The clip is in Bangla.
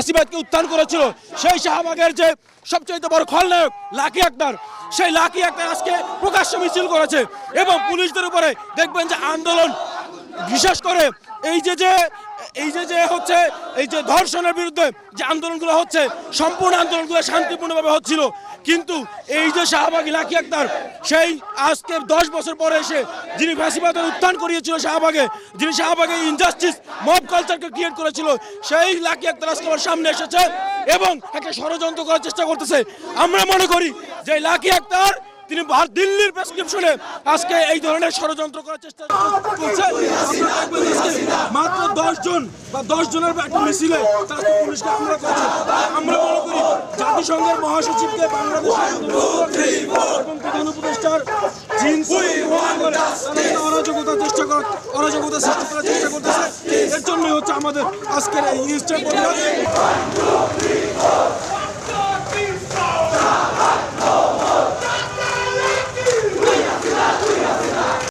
ফ্যাসিবাদকে উত্থান করেছিল, সেই শাহবাগের যে সবচেয়ে বড় খলনায়ক লাকি আক্তার, সেই লাকি আক্তার আজকে প্রকাশ্য মিছিল করেছে এবং পুলিশদের উপরে দেখবেন যে আন্দোলন, বিশেষ করে এই যে হচ্ছে এই যে ধর্ষণের বিরুদ্ধে যে আন্দোলনগুলো হচ্ছে, সম্পূর্ণ আন্দোলনগুলো শান্তিপূর্ণভাবে হচ্ছিল, কিন্তু এই যে শাহবাগী লাকি আক্তার, সেই আজকে 10 বছর পরে এসে যিনি ফ্যাসিবাদের উত্থান করিয়েছিল শাহবাগে, যিনি শাহবাগে ইনজাস্টিস মব কালচারকে ক্রিয়েট করেছিল, সেই লাকি আক্তার আজকে আমার সামনে এসেছে এবং একটা ষড়যন্ত্র করার চেষ্টা করতেছে। আমরা মনে করি যে লাকি আক্তার তিনি দিল্লির প্রেসক্রিপশনে আজকে এই ধরনের ষড়যন্ত্র করার চেষ্টা করছে। মাত্র 10 জন বা 10 জনের একটা মিছিলে তারা পুলিশকে হামলা করেছে। আমরা মনে করি জাতিসংঘের মহাসচিবকে বাংলাদেশের এবং প্রধান উপদেষ্টার অরাজকতা সৃষ্টি করার চেষ্টা করতেছে। এর জন্যই হচ্ছে আমাদের আজকের এই ইস্টার প্রতিবাদ।